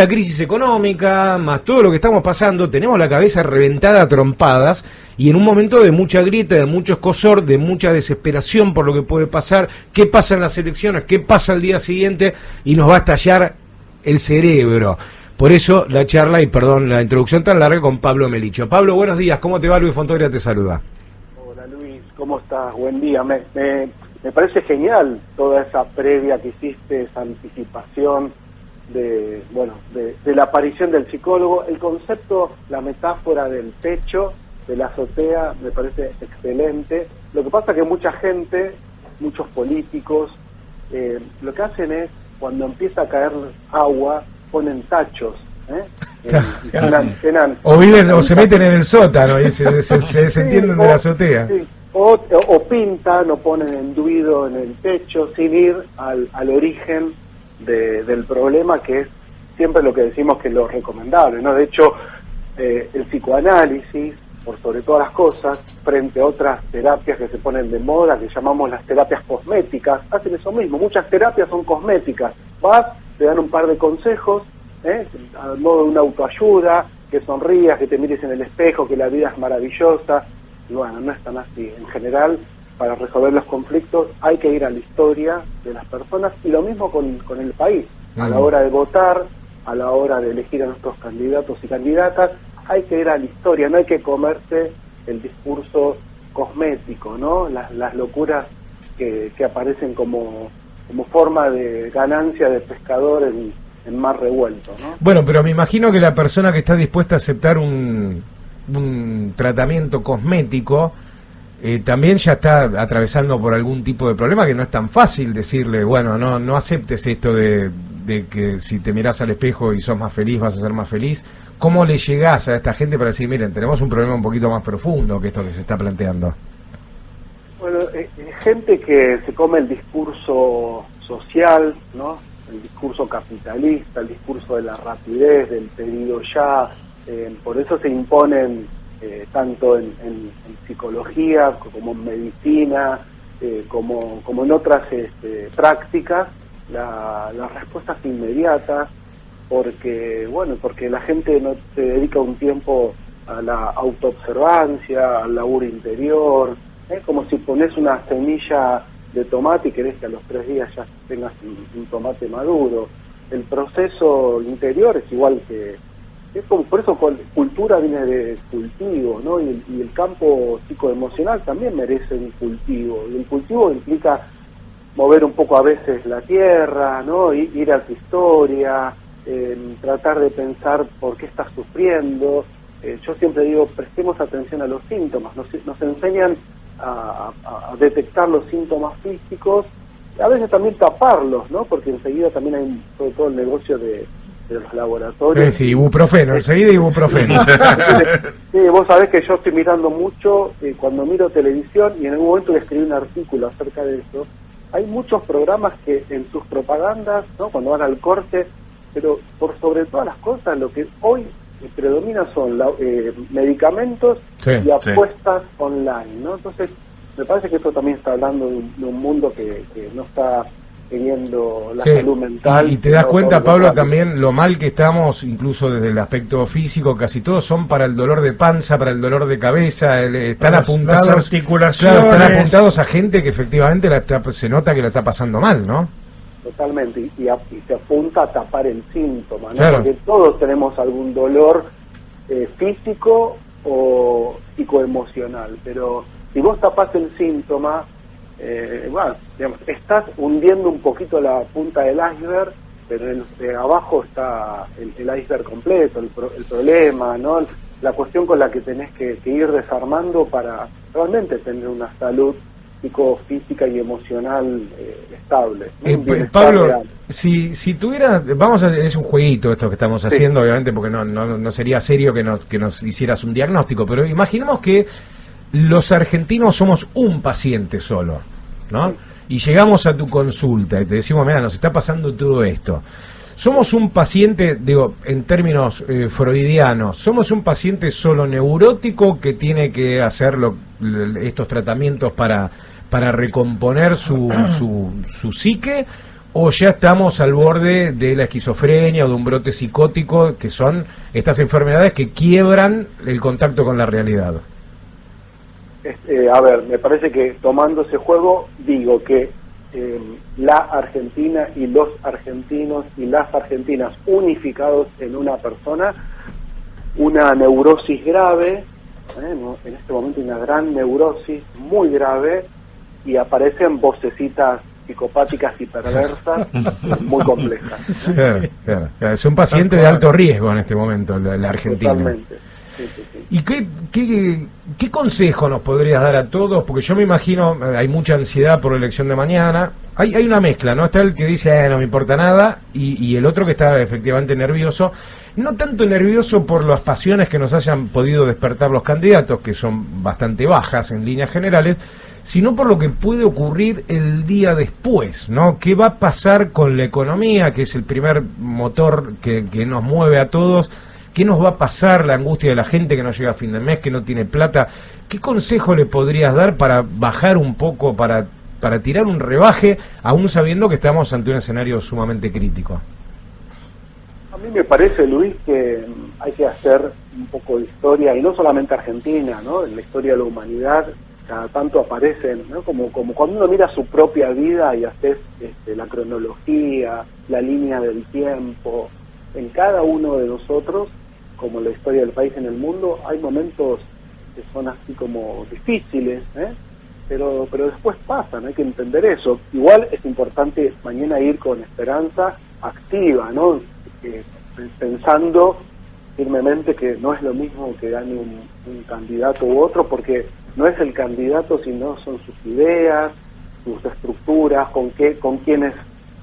La crisis económica, más todo lo que estamos pasando, tenemos la cabeza reventada a trompadas y en un momento de mucha grieta, de mucho escozor, de mucha desesperación por lo que puede pasar, qué pasa en las elecciones, qué pasa al día siguiente y nos va a estallar el cerebro. Por eso la charla y perdón la introducción tan larga con Pablo Melicho. Pablo, buenos días, ¿cómo te va? Luis Fontoria te saluda. Hola Luis, ¿cómo estás? Buen día. Me parece genial toda esa previa que hiciste, esa anticipación de la aparición del psicólogo. El concepto, la metáfora del techo, de la azotea, me parece excelente. Lo que pasa es que mucha gente, muchos políticos, lo que hacen es, cuando empieza a caer agua, ponen tachos, o viven o se meten en el sótano y se desentienden de la azotea. Sí. O pintan o ponen enduido en el techo sin ir al origen del problema, que es siempre lo que decimos que es lo recomendable, ¿no? De hecho, el psicoanálisis, por sobre todas las cosas, frente a otras terapias que se ponen de moda, que llamamos las terapias cosméticas, hacen eso mismo. Muchas terapias son cosméticas. Vas, te dan un par de consejos, a modo de una autoayuda, que sonrías, que te mires en el espejo, que la vida es maravillosa. Y bueno, no es tan así. En general, para resolver los conflictos hay que ir a la historia de las personas, y lo mismo con el país. A la hora de votar, a la hora de elegir a nuestros candidatos y candidatas, hay que ir a la historia, no hay que comerse el discurso cosmético, ¿no? Las locuras que aparecen como forma de ganancia de pescador en mar revuelto, ¿no? Bueno, pero me imagino que la persona que está dispuesta a aceptar un tratamiento cosmético también ya está atravesando por algún tipo de problema, que no es tan fácil decirle, bueno, no aceptes esto de que si te mirás al espejo y sos más feliz vas a ser más feliz. ¿Cómo le llegás a esta gente para decir, miren, tenemos un problema un poquito más profundo que esto que se está planteando? Bueno, gente que se come el discurso social, ¿no? El discurso capitalista, el discurso de la rapidez, del pedido ya, por eso se imponen tanto en psicología como en medicina, como en otras prácticas, las respuestas inmediatas, porque la gente no se dedica un tiempo a la autoobservancia, al laburo interior. Como si pones una semilla de tomate y querés que a los 3 días ya tengas un tomate maduro. El proceso interior es igual que... por eso cultura viene de cultivo, ¿no? Y el campo psicoemocional también merece un cultivo. Y el cultivo implica mover un poco a veces la tierra, ¿no? Ir a tu historia, tratar de pensar por qué estás sufriendo. Yo siempre digo, prestemos atención a los síntomas. Nos enseñan a detectar los síntomas físicos, a veces también taparlos, ¿no? Porque enseguida también hay sobre todo el negocio de los laboratorios. Sí, ibuprofeno, enseguida ibuprofeno. Sí, vos sabés que yo estoy mirando mucho, cuando miro televisión, y en algún momento escribí un artículo acerca de eso. Hay muchos programas que en sus propagandas, ¿no? Cuando van al corte, pero por sobre todas las cosas, lo que hoy predomina son medicamentos y apuestas online, ¿no? Entonces, me parece que esto también está hablando de un mundo que no está teniendo la salud mental. Y te das cuenta, Pablo, también lo mal que estamos, incluso desde el aspecto físico, casi todos son para el dolor de panza, para el dolor de cabeza, están apuntados, las articulaciones. Claro, están apuntados a gente que efectivamente se nota que la está pasando mal, ¿no? Totalmente, y se apunta a tapar el síntoma, ¿no? Claro. Porque todos tenemos algún dolor físico o psicoemocional, pero si vos tapás el síntoma, digamos, estás hundiendo un poquito la punta del iceberg, pero abajo está el iceberg completo, el problema, ¿no? La cuestión con la que tenés que ir desarmando para realmente tener una salud psicofísica y emocional estable. Pablo, si tuviera, es un jueguito esto que estamos haciendo, obviamente, porque no sería serio que nos hicieras un diagnóstico, pero imaginemos que los argentinos somos un paciente solo, ¿no? Y llegamos a tu consulta y te decimos, mira, nos está pasando todo esto. Somos un paciente, digo, en términos freudianos, somos un paciente solo neurótico que tiene que hacer estos tratamientos para recomponer su psique, ¿O ya estamos al borde de la esquizofrenia o de un brote psicótico, que son estas enfermedades que quiebran el contacto con la realidad? A ver, me parece que tomando ese juego, digo que la Argentina y los argentinos y las argentinas unificados en una persona, una neurosis grave, ¿no? En este momento una gran neurosis muy grave, y aparecen vocecitas psicopáticas y perversas muy complejas. Claro. Es un paciente de alto riesgo en este momento, la Argentina. Totalmente. Sí. ¿Y qué consejo nos podrías dar a todos? Porque yo me imagino, hay mucha ansiedad por la elección de mañana. Hay una mezcla, ¿no? Está el que dice, no me importa nada, y el otro que está efectivamente nervioso. No tanto nervioso por las pasiones que nos hayan podido despertar los candidatos, que son bastante bajas en líneas generales, sino por lo que puede ocurrir el día después, ¿no? ¿Qué va a pasar con la economía, que es el primer motor que nos mueve a todos? ¿Qué nos va a pasar, la angustia de la gente que no llega a fin de mes, que no tiene plata? ¿Qué consejo le podrías dar para bajar un poco, para tirar un rebaje, aún sabiendo que estamos ante un escenario sumamente crítico? A mí me parece, Luis, que hay que hacer un poco de historia, y no solamente Argentina, ¿no? En la historia de la humanidad cada tanto aparecen, ¿no? Como cuando uno mira su propia vida y haces la cronología, la línea del tiempo, en cada uno de nosotros, como en la historia del país en el mundo, hay momentos que son así como difíciles, pero después pasan, hay que entender eso. Igual es importante mañana ir con esperanza activa, ¿no? Pensando firmemente que no es lo mismo que gane un candidato u otro, porque no es el candidato, sino son sus ideas, sus estructuras, con quienes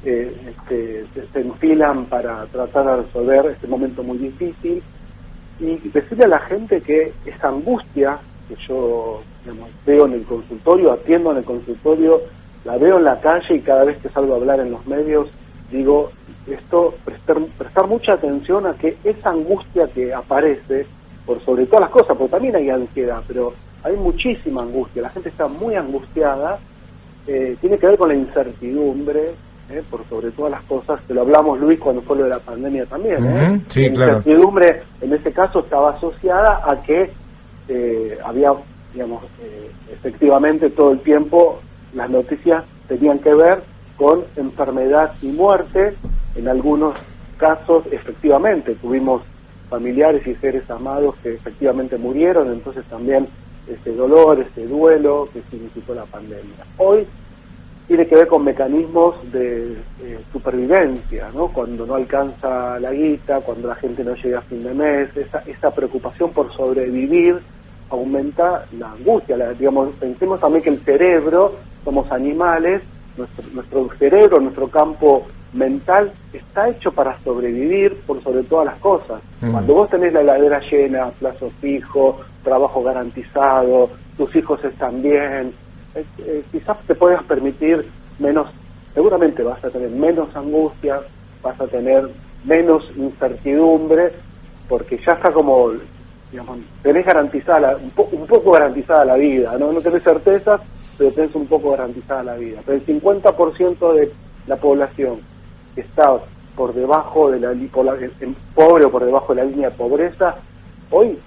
se enfilan para tratar de resolver este momento muy difícil, y decirle a la gente que esa angustia que yo veo en el consultorio, atiendo en el consultorio, la veo en la calle, y cada vez que salgo a hablar en los medios digo esto, prestar mucha atención a que esa angustia que aparece por sobre todas las cosas, porque también hay ansiedad, pero hay muchísima angustia, la gente está muy angustiada, tiene que ver con la incertidumbre, por sobre todas las cosas, que lo hablamos, Luis, cuando fue lo de la pandemia también. Sí, la incertidumbre en ese caso estaba asociada a que había, efectivamente todo el tiempo las noticias tenían que ver con enfermedad y muerte. En algunos casos, efectivamente, tuvimos familiares y seres amados que efectivamente murieron, entonces también ese dolor, ese duelo que significó la pandemia. Hoy tiene que ver con mecanismos de supervivencia, ¿no? Cuando no alcanza la guita, cuando la gente no llega a fin de mes, esa preocupación por sobrevivir aumenta la angustia. Pensemos también que el cerebro, somos animales, nuestro cerebro, nuestro campo mental está hecho para sobrevivir por sobre todas las cosas. Cuando vos tenés la heladera llena, plazo fijo, trabajo garantizado, tus hijos están bien, quizás te puedas permitir seguramente vas a tener menos angustia, vas a tener menos incertidumbre, porque ya está como, tenés garantizada, un poco garantizada la vida, ¿no? No tenés certezas, pero tenés un poco garantizada la vida. Pero el 50% de la población que está por debajo de pobre o por debajo de la línea de pobreza, hoy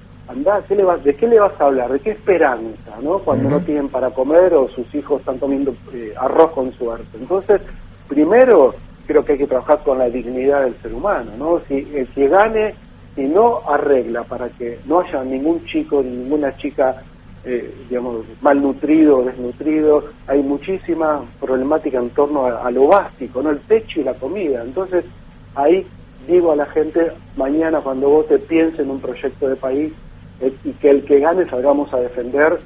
¿de qué le vas a hablar? ¿De qué esperanza, no? Cuando no tienen para comer o sus hijos están comiendo arroz con suerte. Entonces, primero, creo que hay que trabajar con la dignidad del ser humano, ¿no? Si el que gane, si no arregla para que no haya ningún chico ni ninguna chica, malnutrido o desnutrido, hay muchísima problemática en torno a lo básico, ¿no? El techo y la comida. Entonces, ahí digo a la gente, mañana cuando vote, piense en un proyecto de país, y que el que gane salgamos a defender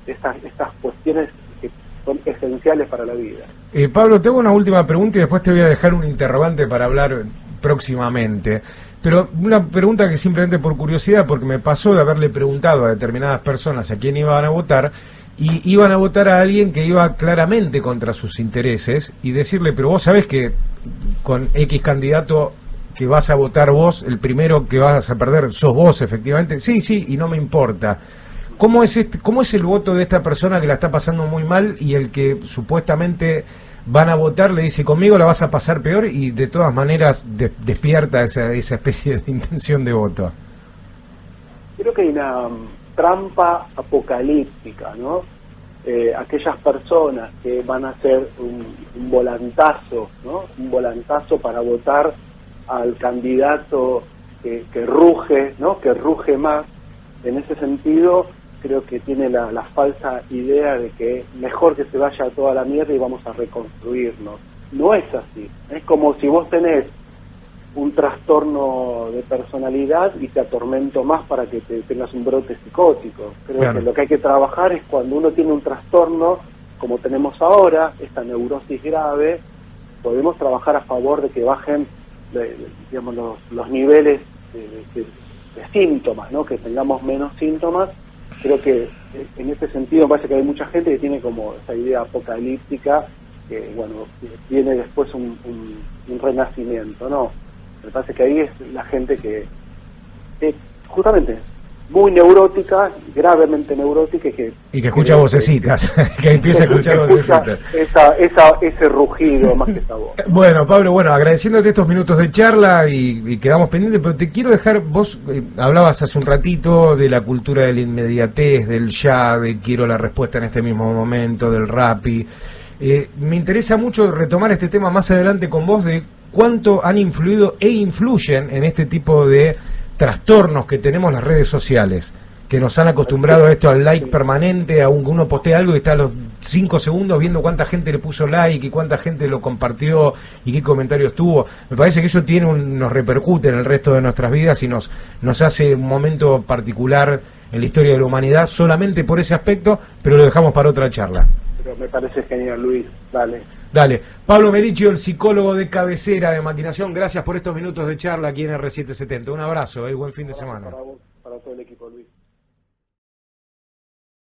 estas cuestiones que son esenciales para la vida. Pablo, tengo una última pregunta y después te voy a dejar un interrogante para hablar próximamente. Pero una pregunta que simplemente por curiosidad, porque me pasó de haberle preguntado a determinadas personas a quién iban a votar, y iban a votar a alguien que iba claramente contra sus intereses, y decirle, pero vos sabés que con X candidato que vas a votar vos, el primero que vas a perder sos vos, efectivamente. Sí, y no me importa. ¿Cómo es el voto de esta persona que la está pasando muy mal y el que supuestamente van a votar, le dice, conmigo la vas a pasar peor, y de todas maneras despierta esa especie de intención de voto. Creo que hay una trampa apocalíptica, ¿no? Aquellas personas que van a hacer un volantazo, ¿no? Un volantazo para votar al candidato que ruge, ¿no? Que ruge más. En ese sentido, creo que tiene la falsa idea de que mejor que se vaya toda la mierda y vamos a reconstruirnos. No es así. Es como si vos tenés un trastorno de personalidad y te atormento más para que tengas un brote psicótico. Creo que lo que hay que trabajar es cuando uno tiene un trastorno, como tenemos ahora, esta neurosis grave, podemos trabajar a favor de que bajen digamos, los niveles de síntomas, ¿no? Que tengamos menos síntomas. Creo que en ese sentido me parece que hay mucha gente que tiene como esa idea apocalíptica, que bueno, viene después un renacimiento, ¿no? Me parece que ahí es la gente que justamente muy neurótica, gravemente neurótica, y que escucha vocecitas, que empieza a escuchar vocecitas. Ese rugido más que esa voz. Bueno, Pablo, agradeciéndote estos minutos de charla y quedamos pendientes, pero te quiero dejar, vos hablabas hace un ratito de la cultura de la inmediatez, del ya, de quiero la respuesta en este mismo momento, del Rappi. Me interesa mucho retomar este tema más adelante con vos, de cuánto han influido e influyen en este tipo de trastornos que tenemos las redes sociales, que nos han acostumbrado a esto, al like permanente, a uno postea algo y está a los 5 segundos viendo cuánta gente le puso like y cuánta gente lo compartió y qué comentarios tuvo. Me parece que eso nos repercute en el resto de nuestras vidas y nos hace un momento particular en la historia de la humanidad solamente por ese aspecto, pero lo dejamos para otra charla. Pero me parece genial, Luis. Dale. Pablo Merichio, el psicólogo de cabecera de Maquinación, gracias por estos minutos de charla aquí en R770. Un abrazo y buen fin de semana. Para vos, para todo el equipo, Luis.